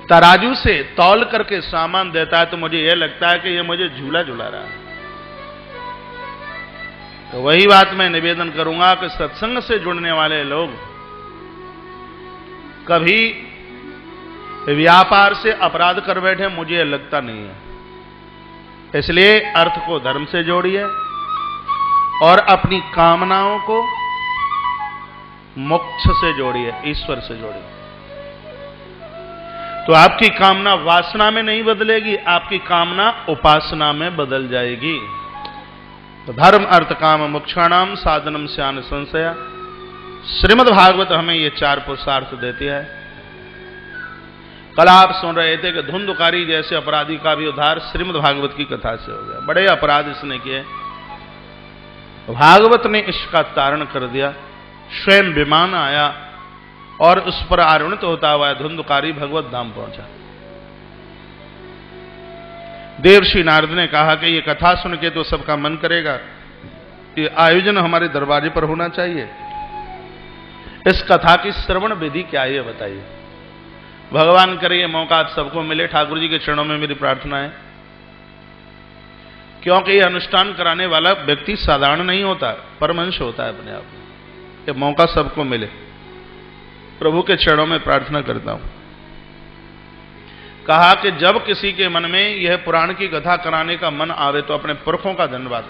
तराजू से तौल करके सामान देता है तो मुझे यह लगता है कि यह मुझे झूला झूला रहा है। तो वही बात मैं निवेदन करूंगा कि सत्संग से जुड़ने वाले लोग कभी व्यापार से अपराध कर बैठे, मुझे लगता नहीं है। इसलिए अर्थ को धर्म से जोड़िए और अपनी कामनाओं को मोक्ष से जोड़िए, ईश्वर से जोड़िए। तो आपकी कामना वासना में नहीं बदलेगी, आपकी कामना उपासना में बदल जाएगी। तो धर्म अर्थ काम मोक्षाणाम साधनम स्यान संशया। श्रीमद् भागवत हमें ये 4 पुरुषार्थ देती है। कल आप सुन रहे थे कि धुंधकारी जैसे अपराधी का भी उद्धार श्रीमद् भागवत की कथा से हो गया। बड़े अपराध इसने किए, भागवत ने इसका तारण कर दिया। स्वयं विमान आया और उस पर आरोहित होता हुआ धुंधकारी भगवत धाम पहुंचा। देवर्षि नारद ने कहा कि ये कथा सुन के तो सबका मन करेगा, ये आयोजन हमारे दरवाजे पर होना चाहिए। इस कथा की श्रवण विधि क्या है ये बताइए। भगवान करे ये मौका आप सबको मिले। ठाकुर जी के चरणों में मेरी प्रार्थना है, क्योंकि ये अनुष्ठान कराने वाला व्यक्ति साधारण नहीं होता, परमहंस होता है अपने आप में। ये मौका सबको मिले, प्रभु के चरणों में प्रार्थना करता हूं। कहा कि जब किसी के मन में यह पुराण की कथा कराने का मन आवे तो अपने पुरखों का धन्यवाद।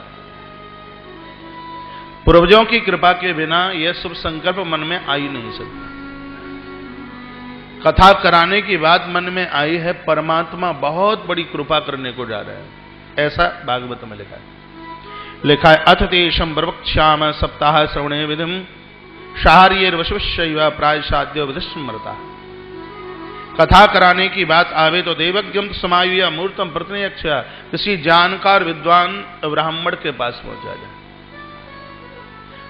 पूर्वजों की कृपा के बिना यह शुभ संकल्प मन में आ ही नहीं सकता। कथा कराने की बात मन में आई है, परमात्मा बहुत बड़ी कृपा करने को जा रहा है, ऐसा भागवत में लिखा है। अथ तेषम प्रवक्ष्याम सप्ताह श्रवणे विधिम शाहर्यैर्वशुश्चैव प्रायशाद्यो विधिस्मृता। कथा कराने की बात आवे तो देवज्ञम समायुय मूर्तम प्रतिनियक्ष, किसी जानकार विद्वान ब्राह्मण के पास पहुंचा जाए,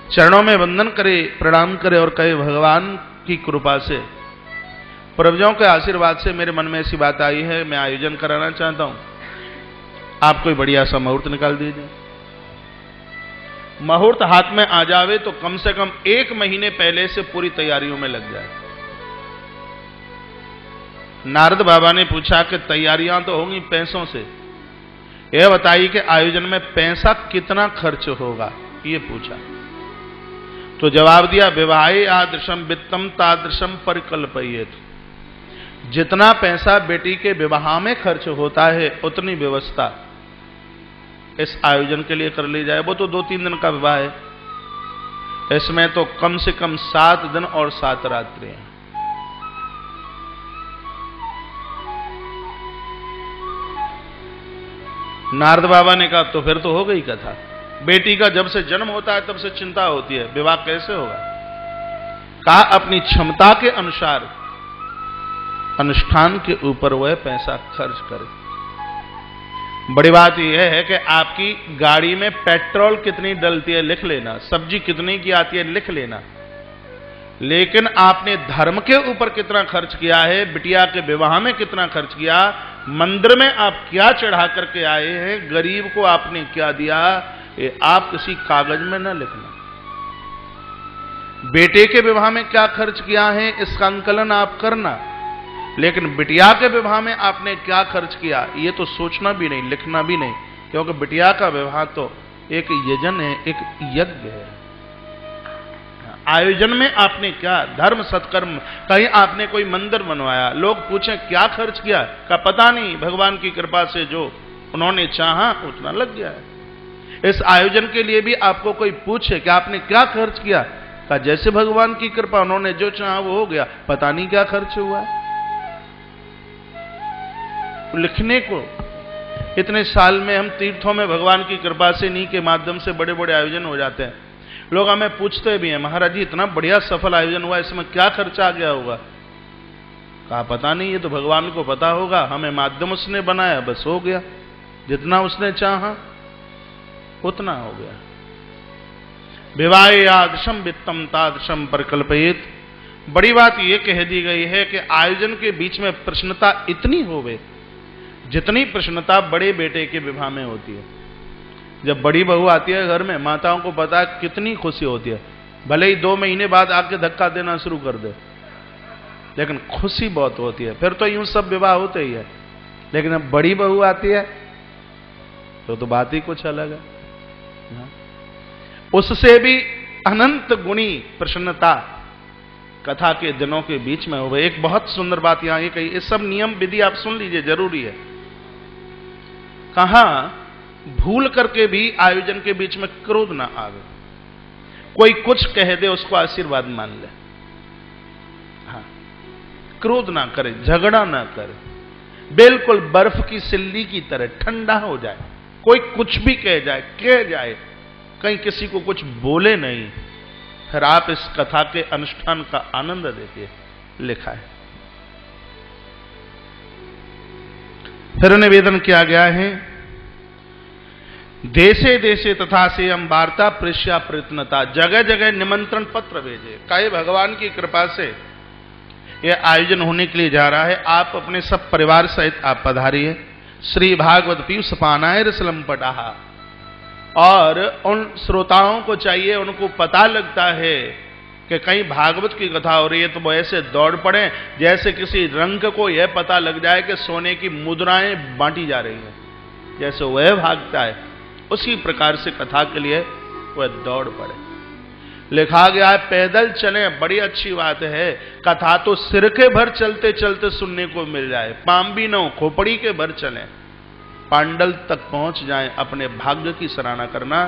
चरणों में वंदन करे, प्रणाम करे और कहे भगवान की कृपा से, पूर्वजों के आशीर्वाद से मेरे मन में ऐसी बात आई है, मैं आयोजन कराना चाहता हूं, आप कोई बढ़िया सा मुहूर्त निकाल दीजिए। मुहूर्त हाथ में आ जावे तो कम से कम 1 महीने पहले से पूरी तैयारियों में लग जाए। नारद बाबा ने पूछा कि तैयारियां तो होंगी पैसों से, यह बताइए कि आयोजन में पैसा कितना खर्च होगा, ये पूछा। तो जवाब दिया, विवाहे आदृशम वित्तम तादृशम परिकल्पयेत। जितना पैसा बेटी के विवाह में खर्च होता है उतनी व्यवस्था इस आयोजन के लिए कर ली जाए। वो तो 2-3 दिन का विवाह है, इसमें तो कम से कम 7 दिन और 7 रात्रि हैं। नारद बाबा ने कहा तो फिर तो हो गई कथा। बेटी का जब से जन्म होता है तब से चिंता होती है, विवाह कैसे होगा। कहा अपनी क्षमता के अनुसार अनुष्ठान के ऊपर वह पैसा खर्च करे। बड़ी बात यह है कि आपकी गाड़ी में पेट्रोल कितनी डलती है लिख लेना, सब्जी कितनी की आती है लिख लेना, लेकिन आपने धर्म के ऊपर कितना खर्च किया है, बिटिया के विवाह में कितना खर्च किया, मंदिर में आप क्या चढ़ा करके आए हैं, गरीब को आपने क्या दिया, ये आप किसी कागज में न लिखना। बेटे के विवाह में क्या खर्च किया है इसका अंकलन आप करना, लेकिन बिटिया के विवाह में आपने क्या खर्च किया ये तो सोचना भी नहीं, लिखना भी नहीं, क्योंकि बिटिया का विवाह तो एक यजन है, एक यज्ञ है। आयोजन में आपने क्या धर्म सत्कर्म, कहीं आपने कोई मंदिर बनवाया, लोग पूछें क्या खर्च किया, का पता नहीं, भगवान की कृपा से जो उन्होंने चाहा उतना लग गया है। इस आयोजन के लिए भी आपको कोई पूछे कि आपने क्या खर्च किया, का जैसे भगवान की कृपा उन्होंने जो चाहा वो हो गया, पता नहीं क्या खर्च हुआ। लिखने को इतने साल में हम तीर्थों में भगवान की कृपा से नी के माध्यम से बड़े बड़े आयोजन हो जाते हैं। लोग हमें पूछते भी हैं, महाराज जी इतना बढ़िया सफल आयोजन हुआ, इसमें क्या खर्चा आ गया होगा। कहा पता नहीं, ये तो भगवान को पता होगा, हमें माध्यम उसने बनाया, बस हो गया, जितना उसने चाहा उतना हो गया। विवाहे आदर्शम वित्तम तादृशम परिकल्पयेत। बड़ी बात यह कह दी गई है कि आयोजन के बीच में प्रसन्नता इतनी होवे जितनी प्रसन्नता बड़े बेटे के विवाह में होती है। जब बड़ी बहू आती है घर में, माताओं को पता है कितनी खुशी होती है, भले ही 2 महीने बाद आके धक्का देना शुरू कर दे, लेकिन खुशी बहुत होती है। फिर तो यूं सब विवाह होते ही है, लेकिन अब बड़ी बहू आती है तो बात ही कुछ अलग है। उससे भी अनंत गुणी प्रसन्नता कथा के जनों के बीच में हो गई। एक बहुत सुंदर बात यहां ये कही, ये सब नियम विधि आप सुन लीजिए, जरूरी है। कहा भूल करके भी आयोजन के बीच में क्रोध ना आवे, कोई कुछ कह दे उसको आशीर्वाद मान ले। हाँ, क्रोध ना करे, झगड़ा ना करे, बिल्कुल बर्फ की सिल्ली की तरह ठंडा हो जाए। कोई कुछ भी कह जाए, कहीं किसी को कुछ बोले नहीं, फिर आप इस कथा के अनुष्ठान का आनंद देखिए। लिखा है, फिर निवेदन किया गया है, देशे देशे तथा से हम वार्ता प्रेष्या प्रयत्नता, जगह जगह निमंत्रण पत्र भेजे। कहे भगवान की कृपा से यह आयोजन होने के लिए जा रहा है, आप अपने सब परिवार सहित आप पधारिए। श्री भागवत पीयूष पानाय रसलम पटाहा। और उन श्रोताओं को चाहिए, उनको पता लगता है कि कहीं भागवत की कथा हो रही है तो वो ऐसे दौड़ पड़े जैसे किसी रंग को यह पता लग जाए कि सोने की मुद्राएं बांटी जा रही हैं, जैसे वह भागता है उसी प्रकार से कथा के लिए वह दौड़ पड़े। लिखा गया है पैदल चले, बड़ी अच्छी बात है। कथा तो सिर के भर चलते चलते सुनने को मिल जाए, पाम भी न हो, खोपड़ी के भर चले, पांडल तक पहुंच जाए, अपने भाग्य की सराहना करना।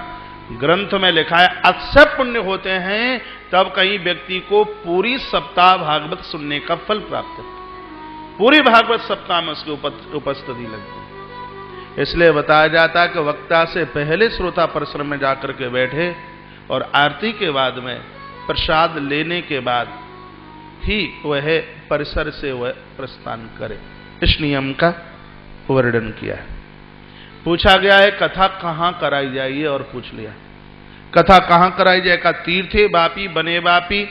ग्रंथ में लिखा है अक्षय पुण्य होते हैं तब कहीं व्यक्ति को पूरी सप्ताह भागवत सुनने का फल प्राप्त है, पूरी भागवत सप्ताह में उसकी उपस्थिति लगती है। इसलिए बताया जाता है कि वक्ता से पहले श्रोता परिसर में जाकर के बैठे और आरती के बाद में प्रसाद लेने के बाद ही वह परिसर से वह प्रस्थान करे। इस नियम का वर्णन किया है। पूछा गया है कथा कहां कराई जाइए और पूछ लिया कथा कहां कराई जाए का तीर्थे बापी बने बापी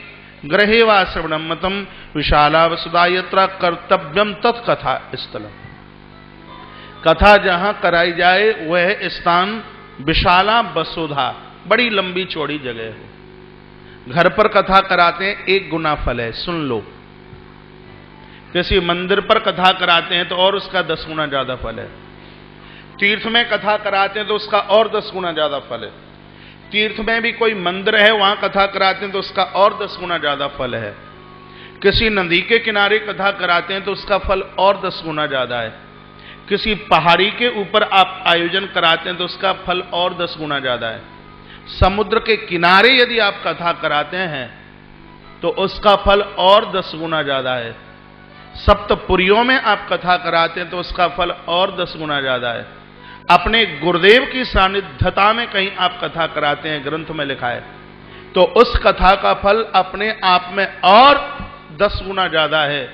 ग्रहे वा श्रवणम मतम विशाला वसुधा यत्र कर्तव्यम तत्कथा स्थलम। कथा जहां कराई जाए वह स्थान विशाला वसुधा, बड़ी लंबी चौड़ी जगह हो। घर पर कथा कराते हैं 1 गुना फल है, सुन लो। किसी मंदिर पर कथा कराते हैं तो और उसका 10 गुना ज्यादा फल है। तीर्थ में कथा कराते हैं तो उसका और 10 गुना ज्यादा फल है। तीर्थ में भी कोई मंदिर है वहां कथा कराते हैं तो उसका और 10 गुना ज्यादा फल है। किसी नदी के किनारे कथा कराते हैं तो उसका फल और 10 गुना ज्यादा है। किसी पहाड़ी के ऊपर आप आयोजन कराते हैं तो उसका फल और 10 गुना ज्यादा है। समुद्र के किनारे यदि आप कथा कराते हैं तो उसका फल और 10 गुना ज्यादा है। सप्तपुरियों में आप कथा कराते हैं तो उसका फल और 10 गुना ज्यादा है। अपने गुरुदेव की सानिध्यता में कहीं आप कथा कराते हैं, ग्रंथ में लिखा है, तो उस कथा का फल अपने आप में और 10 गुना ज्यादा है।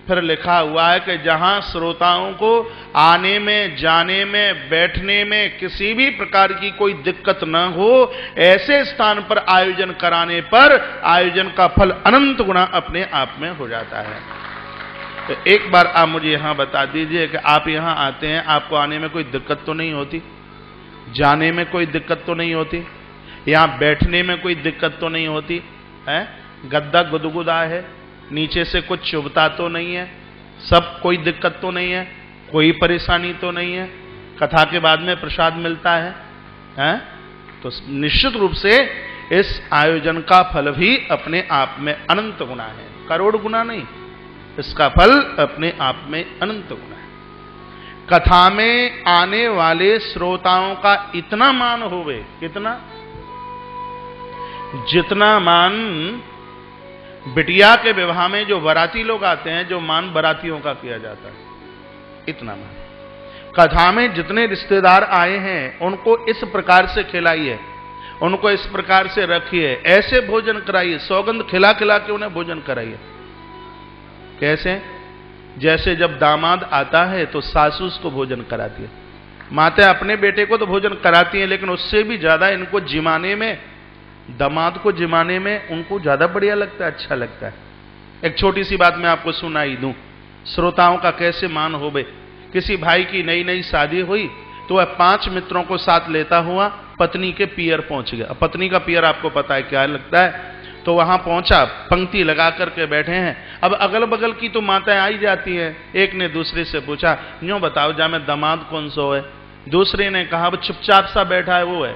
फिर लिखा हुआ है कि जहां श्रोताओं को आने में, जाने में, बैठने में किसी भी प्रकार की कोई दिक्कत न हो, ऐसे स्थान पर आयोजन कराने पर आयोजन का फल अनंत गुना अपने आप में हो जाता है। तो एक बार आप मुझे यहां बता दीजिए कि आप यहां आते हैं, आपको आने में कोई दिक्कत तो नहीं होती, जाने में कोई दिक्कत तो नहीं होती, यहां बैठने में कोई दिक्कत तो नहीं होती है, गद्दा गुदगुदा है, नीचे से कुछ चुभता तो नहीं है, सब कोई दिक्कत तो नहीं है, कोई परेशानी तो नहीं है, कथा के बाद में प्रसाद मिलता है? तो निश्चित रूप से इस आयोजन का फल भी अपने आप में अनंत गुना है, करोड़ गुना नहीं, इसका फल अपने आप में अनंत गुना है। कथा में आने वाले श्रोताओं का इतना मान होवे, कितना, जितना मान बिटिया के विवाह में जो बाराती लोग आते हैं, जो मान बारातियों का किया जाता है, इतना मान। कथा में जितने रिश्तेदार आए हैं उनको इस प्रकार से खिलाइए, उनको इस प्रकार से रखिए, ऐसे भोजन कराइए, सौगंध खिला खिला के उन्हें भोजन कराइए। कैसे? जैसे जब दामाद आता है तो सासू उसको भोजन कराती है, माता अपने बेटे को तो भोजन कराती है, लेकिन उससे भी ज्यादा इनको जिमाने में, दामाद को जिमाने में उनको ज्यादा बढ़िया लगता है, अच्छा लगता है। एक छोटी सी बात मैं आपको सुनाई दूं, श्रोताओं का कैसे मान हो बे। किसी भाई की नई नई शादी हुई तो वह 5 मित्रों को साथ लेता हुआ पत्नी के पियर पहुंच गया। पत्नी का पियर आपको पता है क्या लगता है, तो वहां पहुंचा, पंक्ति लगा करके बैठे हैं। अब अगल बगल की तो माताएं आई जाती हैं। एक ने दूसरे से पूछा, यूं बताओ जा में दामाद कौन सो है? दूसरे ने कहा वो चुपचाप सा बैठा है वो है।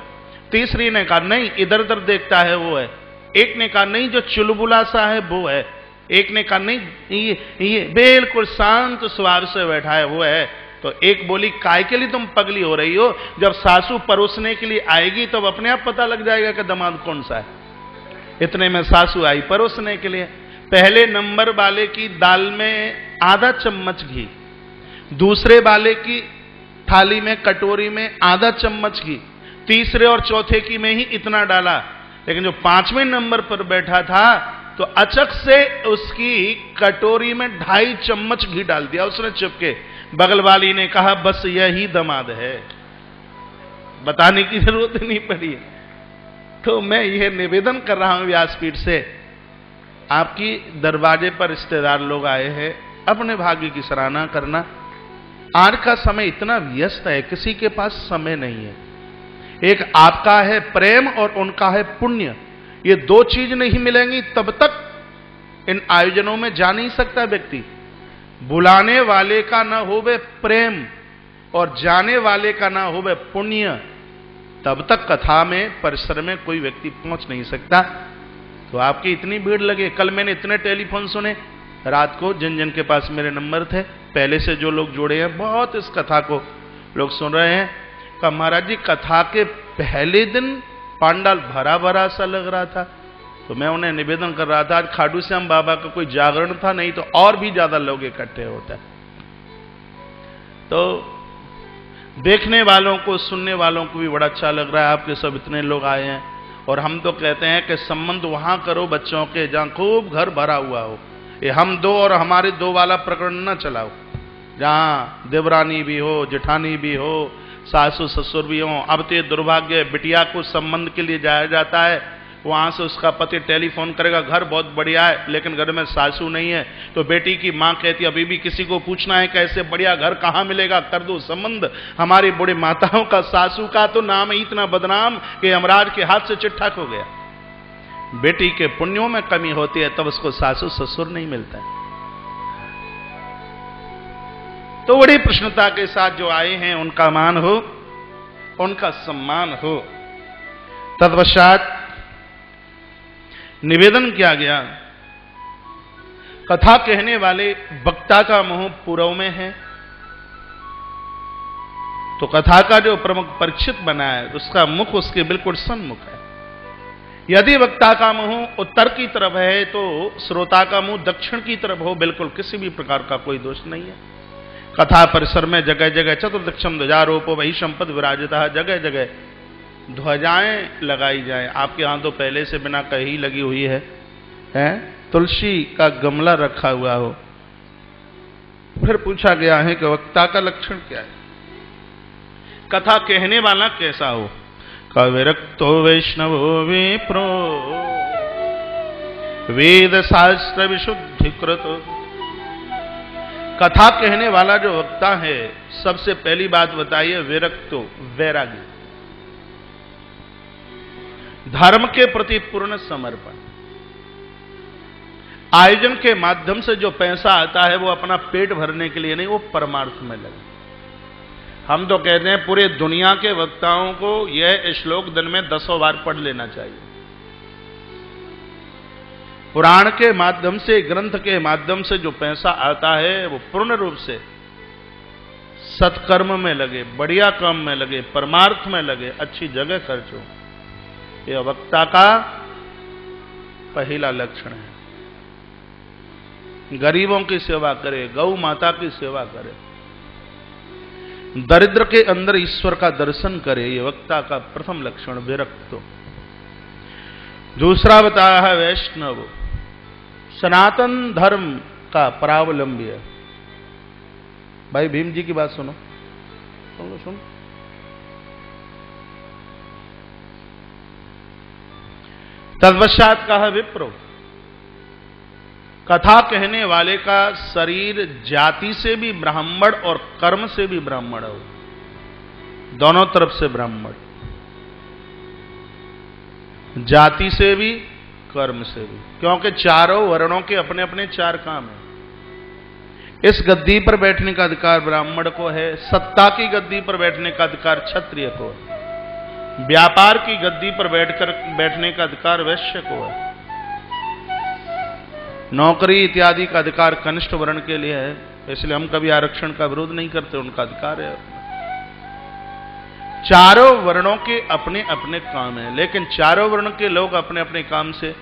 तीसरी ने कहा नहीं इधर उधर देखता है वो है। एक ने कहा नहीं जो चुलबुला सा है वो है। एक ने कहा नहीं ये बिल्कुल शांत स्वभाव से बैठा है वो है। तो एक बोली काय के लिए तुम पगली हो रही हो, जब सासू परोसने के लिए आएगी तब तो अपने आप पता लग जाएगा कि दामाद कौन सा है। इतने में सासू आई परोसने के लिए। पहले नंबर वाले की दाल में आधा चम्मच घी, दूसरे वाले की थाली में, कटोरी में आधा चम्मच घी, तीसरे और चौथे की में ही इतना डाला। लेकिन जो 5वें नंबर पर बैठा था तो अचक से उसकी कटोरी में 2.5 चम्मच घी डाल दिया उसने चुपके। बगल वाली ने कहा बस यही दामाद है, बताने की जरूरत नहीं पड़ी। तो मैं यह निवेदन कर रहा हूं व्यासपीठ से, आपकी दरवाजे पर रिश्तेदार लोग आए हैं, अपने भाग्य की सराहना करना। आज का समय इतना व्यस्त है, किसी के पास समय नहीं है। एक आपका है प्रेम और उनका है पुण्य, ये दो चीज नहीं मिलेंगी तब तक इन आयोजनों में जा नहीं सकता व्यक्ति। बुलाने वाले का ना होवे प्रेम और जाने वाले का ना होवे पुण्य, तब तक कथा में परिसर में कोई व्यक्ति पहुंच नहीं सकता। तो आपकी इतनी भीड़ लगे। कल मैंने इतने टेलीफोन सुने रात को, जिन जिन के पास मेरे नंबर थे, पहले से जो लोग जुड़े हैं, बहुत इस कथा को लोग सुन रहे हैं। का महाराज जी कथा के पहले दिन पांडाल भरा भरा सा लग रहा था। तो मैं उन्हें निवेदन कर रहा था, आज खाटू श्याम बाबा का कोई जागरण था, नहीं तो और भी ज्यादा लोग इकट्ठे होते। तो देखने वालों को, सुनने वालों को भी बड़ा अच्छा लग रहा है। आपके सब इतने लोग आए हैं। और हम तो कहते हैं कि संबंध वहां करो बच्चों के जहां खूब घर भरा हुआ हो। ये हम दो और हमारे दो वाला प्रकरण न चलाओ, जहां देवरानी भी हो, जेठानी भी हो, सासू ससुर भी हो। अब तो ये दुर्भाग्य, बिटिया को संबंध के लिए जाया जाता है, वहां से उसका पति टेलीफोन करेगा, घर बहुत बढ़िया है लेकिन घर में सासू नहीं है। तो बेटी की मां कहती है, अभी भी किसी को पूछना है कैसे बढ़िया घर कहां मिलेगा, कर दो संबंध। हमारी बूढ़ी माताओं का सासू का तो नाम ही इतना बदनाम कि यमराज के हाथ से चिट्ठा खो गया। बेटी के पुण्यों में कमी होती है तब उसको सासू ससुर नहीं मिलता है। तो बड़ी प्रसन्नता के साथ जो आए हैं उनका मान हो, उनका सम्मान हो। तत्पश्चात निवेदन किया गया, कथा कहने वाले वक्ता का मुंह पूर्व में है, तो कथा का जो प्रमुख परिचित बना है उसका मुख उसके बिल्कुल सन्मुख है। यदि वक्ता का मुंह उत्तर की तरफ है तो श्रोता का मुंह दक्षिण की तरफ हो, बिल्कुल किसी भी प्रकार का कोई दोष नहीं है। कथा परिसर में जगह जगह चतुर्दक्षम ध्वजारोपो वही संपद विराजिता, जगह जगह ध्वजाएं लगाई जाए। आपके यहां तो पहले से बिना कही लगी हुई है, तुलसी का गमला रखा हुआ हो। फिर पूछा गया है कि वक्ता का लक्षण क्या है, कथा कहने वाला कैसा हो। कविरक्तो वैष्णवो विप्रो वेद शास्त्र विशुद्धिकृत। कथा कहने वाला जो वक्ता है, सबसे पहली बात बताइए, विरक्तो वैरागी, धर्म के प्रति पूर्ण समर्पण। आयोजन के माध्यम से जो पैसा आता है वो अपना पेट भरने के लिए नहीं, वो परमार्थ में लगे। हम तो कहते हैं पूरे दुनिया के वक्ताओं को यह श्लोक दिन में 10 बार पढ़ लेना चाहिए। पुराण के माध्यम से, ग्रंथ के माध्यम से जो पैसा आता है वो पूर्ण रूप से सत्कर्म में लगे, बढ़िया काम में लगे, परमार्थ में लगे, अच्छी जगह खर्च हो। यह वक्ता का पहला लक्षण है। गरीबों की सेवा करे, गौ माता की सेवा करे, दरिद्र के अंदर ईश्वर का दर्शन करे, यह वक्ता का प्रथम लक्षण विरक्तो। दूसरा बताया है वैष्णव, सनातन धर्म का परावलंबी है। भाई भीम जी की बात सुनो, सुनो। तत्पश्चात कहा विप्रो, कथा कहने वाले का शरीर जाति से भी ब्राह्मण और कर्म से भी ब्राह्मण हो, दोनों तरफ से ब्राह्मण, जाति से भी कर्म से भी, क्योंकि चारों वर्णों के अपने अपने 4 काम हैं। इस गद्दी पर बैठने का अधिकार ब्राह्मण को है, सत्ता की गद्दी पर बैठने का अधिकार क्षत्रिय को है, व्यापार की गद्दी पर बैठने का अधिकार वैश्य को है, नौकरी इत्यादि का अधिकार कनिष्ठ वर्ण के लिए है। इसलिए हम कभी आरक्षण का विरोध नहीं करते, उनका अधिकार है। चारों वर्णों के अपने अपने काम हैं, लेकिन चारों वर्ण के लोग अपने अपने काम से